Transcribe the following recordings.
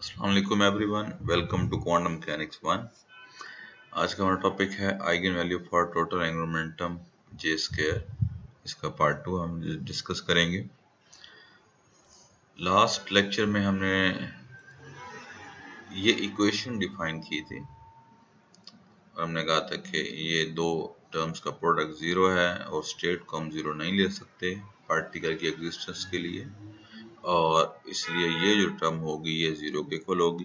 अस्सलाम वालेकुम everyone, welcome to quantum mechanics 1। आज का हमारा टॉपिक है eigen value for total angular momentum J square. इसका पार्ट 2 हम डिस्कस करेंगे। लास्ट लेक्चर में हमने ये इक्वेशन डिफाइन की थी और हमने कहा था कि ये दो टर्म्स का प्रोडक्ट ज़ीरो है और स्टेट को हम ज़ीरो नहीं ले सकते पार्टिकल की एग्जिस्टेंस के लिए, और इसलिए ये जो टर्म होगी ये ज़ीरो के इक्वल होगी।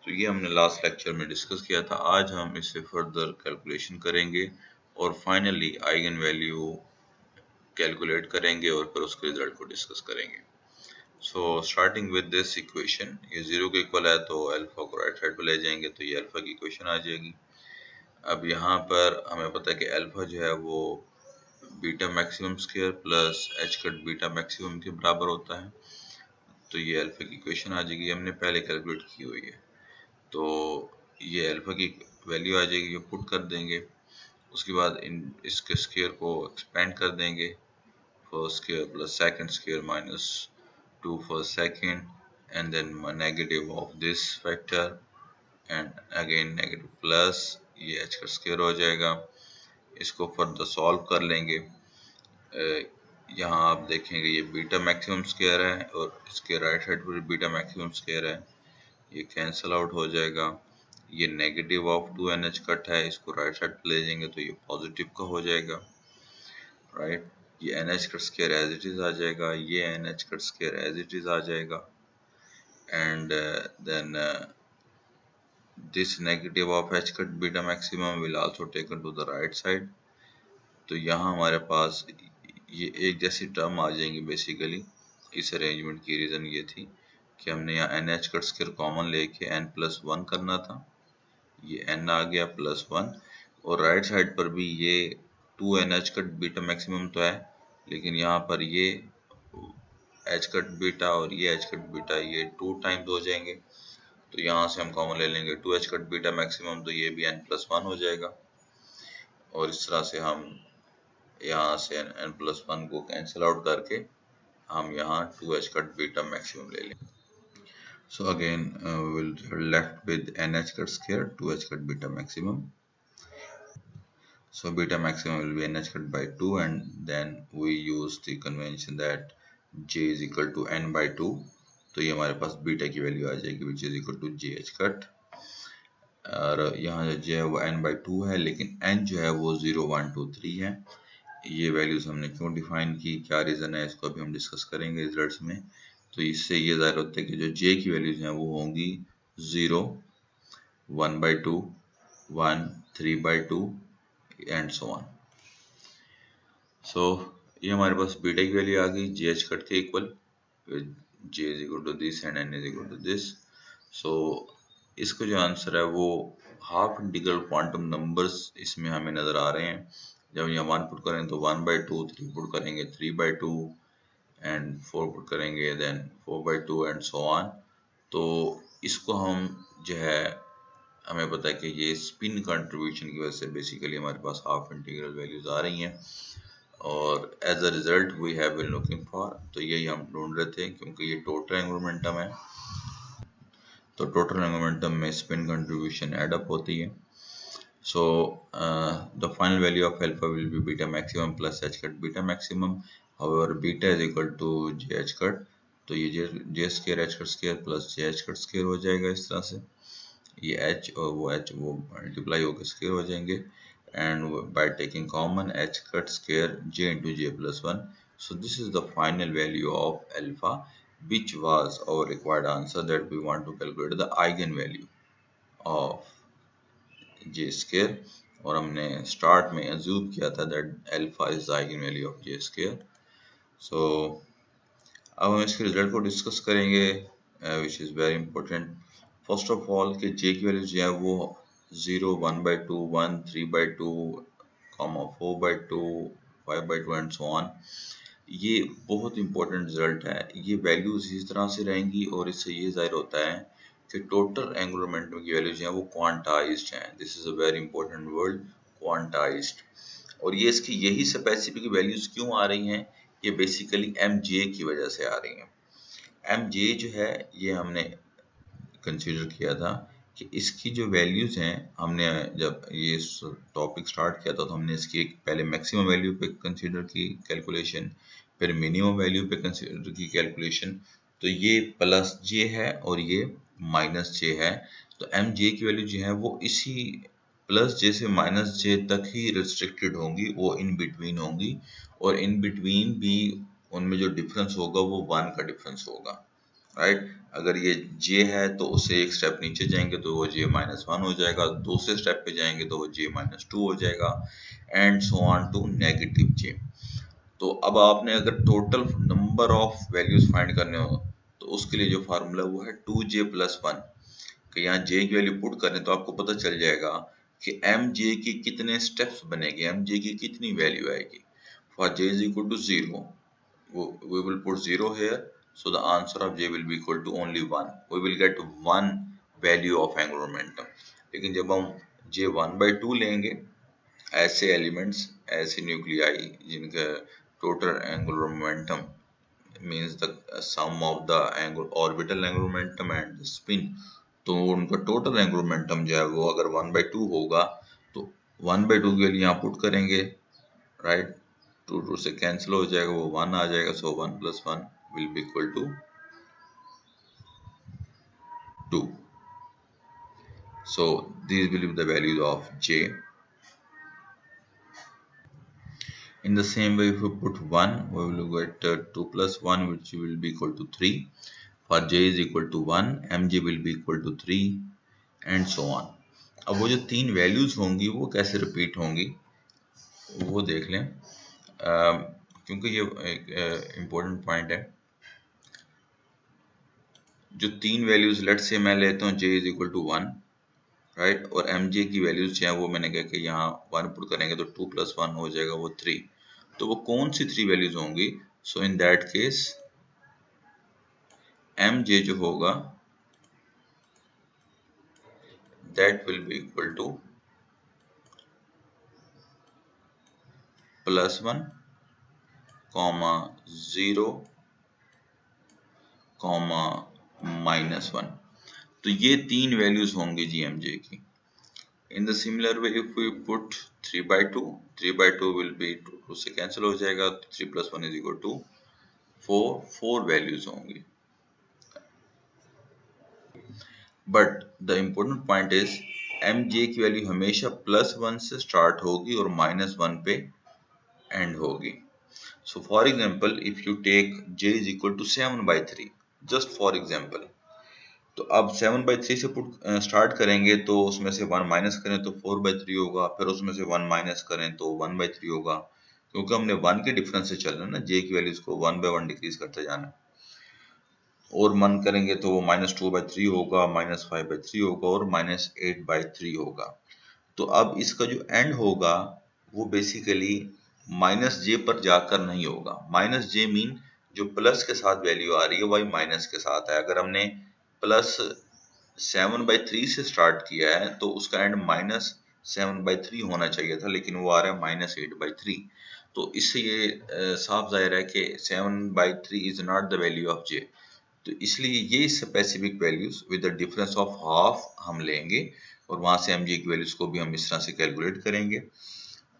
तो ये हमने लास्ट लेक्चर में डिस्कस किया था। आज हम इसे फर्दर कैलकुलेशन करेंगे और फाइनली आइगन वैल्यू कैलकुलेट करेंगे और फिर उसके रिजल्ट को डिस्कस करेंगे। So starting with this equation, ये ज़ीरो के इक्वल है तो अल्फा को राइट साइड पर ले जाएंगे तो ये अल्फा की इक्वेशन आ जाएगी। अब यहाँ पर हमें पता है कि अल्फा जो है वो beta maximum square plus H cut beta maximum के बराबर होता है, तो ये अल्फा की इक्वेशन आ जाएगी। हमने पहले कैलकुलेट की हुई है, तो ये अल्फा की वैल्यू आ जाएगी, ये पुट कर देंगे। उसके बाद इसके स्क्वायर को एक्सपेंड कर देंगे, first square plus second square minus 2 first second and then negative of this factor and again negative plus ये एच का स्क्वायर हो जाएगा। इसको फर्दर सॉल्व कर लेंगे। यहाँ आप देखेंगे ये बीटा मैक्सिमम स्क्वायर है और इसके राइट साइड पर बीटा मैक्सिमम स्क्वायर है, ये कैंसल आउट हो जाएगा। ये नेगेटिव ऑफ 2NH कट है, इसको राइट साइड पे ले जाएंगे तो ये पॉजिटिव का हो जाएगा, राइट। ये NH cut square as it is आ जाएगा, ये NH cut square as it is आ जाएगा and then this negative of H cut beta maximum will also taken to the right side. तो यहाँ हमारे पास ये एक जैसी टर्म आ जाएंगी। बेसिकली इस अरेंजमेंट की रीज़न ये थी कि हमने यहाँ NH कट स्क्वायर कॉमन लेके n+1 करना था, ये n आ गया +1, और राइट साइड पर भी ये 2NH कट बीटा मैक्सिमम तो है, लेकिन यहाँ पर ये H कट बीटा और ये H कट बीटा ये 2 टाइम्स हो जाएंगे, तो यहाँ से हम कॉमन ले लेंगे 2H कट बीटा मैक्सिमम, तो ये भी n+1 हो जाएगा और इस तरह से हम यहाँ से n+1 को कैंसिल आउट करके हम यहाँ 2H कट बीटा मैक्सिमम ले लेंगे। So again we will left with NH cut square 2H cut beta maximum. So beta maximum will be NH cut by 2 and then we use the convention that J is equal to N by 2. तो ये हमारे पास beta की value आ जाएगी which is equal to JH cut, और यहाँ जो J है वो N by 2 है, लेकिन N जो है वो 0 1 2 3 है। ये वैल्यूज हमने क्यों डिफाइन की, क्या रीज़न है, इसको अभी हम डिस्कस करेंगे रिजल्ट्स में। तो इससे ये ज़ाहिर होता है कि जो J की वैल्यूज हैं वो होंगी 0 1 by 2 1 3 by 2 and so on. So ये हमारे पास बीटा की वैल्यू आ गई JH कट के equal, J is equal to this and N is equal to this. So इसका जो आंसर है वो हाफ इंटीग्रल क्वांटम नंबर्स इसमें हमें नज़र आ रहे हैं। जब यहाँ 1 पुट करें तो 1 by 2, 3 पुट करेंगे 3 by 2 एंड 4 पुट करेंगे then 4 by 2 and so on. तो इसको हम जो है हमें पता है कि ये स्पिन कंट्रीब्यूशन की वजह से बेसिकली हमारे पास हाफ इंटीग्रल वैल्यूज आ रही हैं और as a result we have been looking for, तो यही हम ढूंढ रहे थे क्योंकि ये टोटल एंगुलर मोमेंटम है, तो टोटल एंगुलर मोमेंटम में स्पिन कंट्रीब्यूशन एड अप होती है। So the final value of alpha will be beta maximum plus h cut beta maximum. However, beta is equal to j h cut, तो ये j square h cut square plus j h cut square हो जाएगा। इस तरह से ये h और वो h वो मल्टीप्लाई होकर स्क्वायर हो जाएंगे and by taking common h cut square j into j plus 1. So this is the final value of alpha, which was our required answer that we want to calculate the eigenvalue of J square, और हमने start में assume किया था that alpha is the eigen value of J square. So अब हम इसके result को discuss करेंगे which is very important. First of all कि J की वैल्यू जो है वो 0 1 by 2 1 3 by 2 4 by 2 5 by 2 and so on. ये बहुत इंपॉर्टेंट रिजल्ट है, ये वैल्यूज इस तरह से रहेंगी और इससे ये जाहिर होता है कि टोटल एंगुलर मोमेंटम की वैल्यूज हैं वो क्वांटाइज्ड हैं। This is a very important word, quantized. और ये इसकी यही स्पेसिफिक वैल्यूज क्यों आ रही हैं, ये बेसिकली mj की वजह से आ रही हैं। mj जो है ये हमने कंसीडर किया था कि इसकी जो वैल्यूज़ हैं, हमने जब ये टॉपिक स्टार्ट किया था तो हमने इसकी एक पहले मैक्सिमम वैल्यू पे कंसीडर की कैलकुलेशन, फिर मिनिमम वैल्यू पे कंसीडर की कैलकुलेशन। तो ये प्लस जे है और ये माइनस जे है। तो एम जे की वैल्यू जो है वो इसी प्लस जे से माइनस जे तक ही रिस्ट्रिक्टेड होंगी, वो इन बिटवीन होंगी, और इन बिटवीन भी उनमें जो डिफरेंस होगा वो 1 का डिफरेंस होगा, राइट। अगर ये जे है तो उससे एक स्टेप नीचे जाएंगे तो वो जे माइनस वन हो जाएगा, दूसरे स्टेप पे जाएंगे तो वो जे माइनस टू हो जाएगा, and so on to negative J. तो अब आपने अगर total number of values find करने हो तो उसके लिए जो फार्मूला वो है 2j+1, कि यहाँ जे की वैल्यू पुट करें तो आपको पता चल जाएगा कि एम जे की कितने स्टेप्स बनेंगे, एम जे की कितनी वैल्यू आएगी। For J is equal to 0, we will put 0 here, so the answer of j will be equal to only 1. We will get one value of angular momentum. लेकिन जब हम j 1/2 लेंगे, ऐसे elements, ऐसे nuclei जिनका total angular momentum means the sum of the orbital angular momentum and the spin, तो उनका total angular momentum जो है वो अगर 1/2 होगा तो 1/2 के लिए यहाँ पुट करेंगे, राइट। 2 से कैंसिल हो जाएगा, वो 1 आ जाएगा, so 1+1 will be equal to 2. So these will be the values of j. In the same way, if we put 1, we will get 2 plus 1, which will be equal to 3. For j is equal to 1, mj will be equal to 3, and so on. अब वो जो तीन values होंगी वो कैसे repeat होंगी वो देख लें, क्योंकि ये एक इम्पोर्टेंट पॉइंट है। जो तीन वैल्यूज लेट से मैं लेता हूँ j is equal to 1, right, और एम जे की वैल्यूज जो है वो मैंने कहा कि यहाँ 1 पुट करेंगे तो 2+1 हो जाएगा वो 3। तो वो कौन सी 3 वैल्यूज होंगी? So in that case M J जो होगा that will be equal to +1, 0, -1। तो ये तीन वैल्यूज होंगी जी एम जे की। In the similar way, if we put 3/2, 3/2 will be 2 से कैंसिल हो जाएगा, 3+1 is equal to 4, 4 वैल्यूज होंगी। But the important point is m J की वैल्यू हमेशा +1 से स्टार्ट होगी और -1 पे एंड होगी। So for example if you take j is equal to 7/3, just for example, तो अब 7/3 से पुट स्टार्ट करेंगे तो उसमें से 1 माइनस करें तो 4/3 होगा, फिर उसमें से 1 माइनस करें तो 1/3 होगा, क्योंकि हमने 1 के डिफरेंस से चलना है ना, j की वैल्यूज को 1/1 डिक्रीज करते जाना है। और मन करेंगे तो वो -2/3 होगा, -5/3 होगा और -8/3 होगा। तो अब इसका जो एंड होगा वो बेसिकली -j पर जाकर नहीं होगा। -j मीन जो प्लस के साथ वैल्यू आ रही है वही माइनस के साथ है। अगर हमने +7/3 से स्टार्ट किया है तो उसका एंड -7/3 होना चाहिए था, लेकिन वो आ रहा है -8/3। तो इससे ये साफ जाहिर है कि 7/3 is not the value of j। तो इसलिए ये specific values with the difference of half हम लेंगे और वहां से एम जी की वैल्यूज को भी हम इस तरह से कैलकुलेट करेंगे।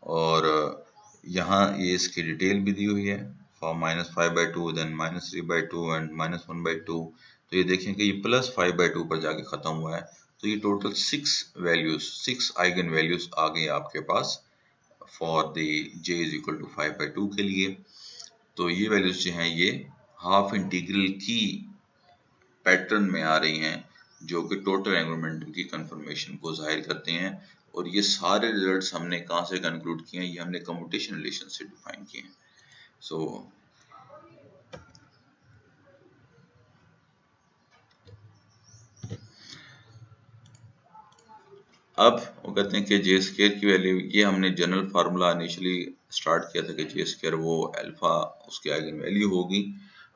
और यहाँ ये इसकी डिटेल भी दी हुई है फॉर -5/2, देन -3/2 एंड -1/2। तो ये देखें कि ये +5/2 पर जाके ख़त्म हुआ है। तो ये टोटल 6 वैल्यूज, 6 आइगन वैल्यूज आ गई आपके पास for the j is equal to 5/2 के लिए। तो ये वैल्यूज जो हैं ये हाफ इंटीग्रल की पैटर्न में आ रही हैं, जो कि टोटल एंगुलर मोमेंटम की कंफर्मेशन को जाहिर करते हैं। और ये सारे रिजल्ट्स हमने कहाँ से कंक्लूड किए हैं? ये हमने कम्यूटेशन रिलेशन से डिफाइन किए हैं। सो अब वो कहते हैं कि जे स्केयर की वैल्यू, ये हमने जनरल फार्मूला इनिशियली स्टार्ट किया था कि जे स्केयर वो अल्फा उसकी आइगन वैल्यू होगी।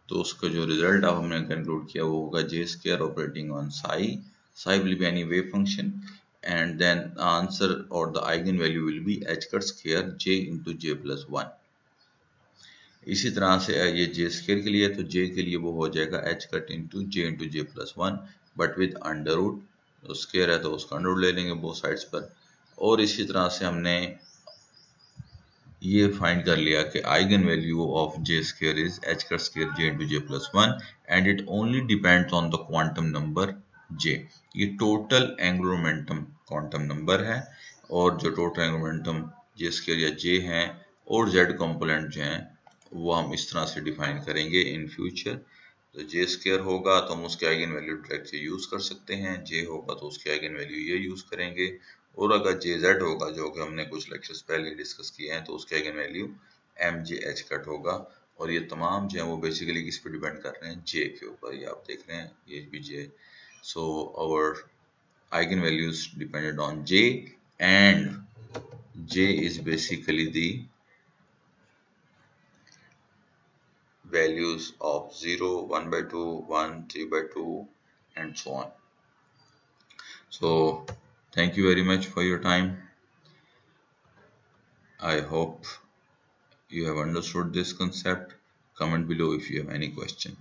तो उसका जो रिजल्ट अब हमने कंक्लूड किया वो होगा J square operating on psi will be any wave function, and then the answer or the eigenvalue will be h cut square j into j+1। इसी तरह से ये j स्केयर के लिए, तो j के लिए वो हो जाएगा h cut into j+1, but with under root, तो स्केयर है तो उसका अंडर रूट ले लेंगे बोथ साइड्स पर। और इसी तरह से हमने ये फाइंड कर लिया कि eigen value of J square is H cut square J into J plus one and it only depends on the quantum number J. ये total angular momentum quantum number है, और जो total angular momentum J square या J हैं और Z component जो हैं वो हम इस तरह से डिफाइन करेंगे इन फ्यूचर। तो जे स्केयर होगा तो हम उसके आइगन वैल्यू डायरेक्ट से यूज कर सकते हैं, जे होगा तो उसके आइगन वैल्यू ये यूज करेंगे, और अगर जे जेड होगा जो कि हमने कुछ लेक्चर्स पहले डिस्कस किए हैं तो उसके eigen value m J h cut होगा। और ये तमाम जो है वो बेसिकली किस पे डिपेंड कर रहे हैं, जे के ऊपर। ये आप देख रहे हैं ये भी J, so our eigen values depended on J and J is basically the values of 0, 1 by 2, 1, 3 by 2 and so on. So thank you very much for your time. I hope you have understood this concept. Comment below if you have any question.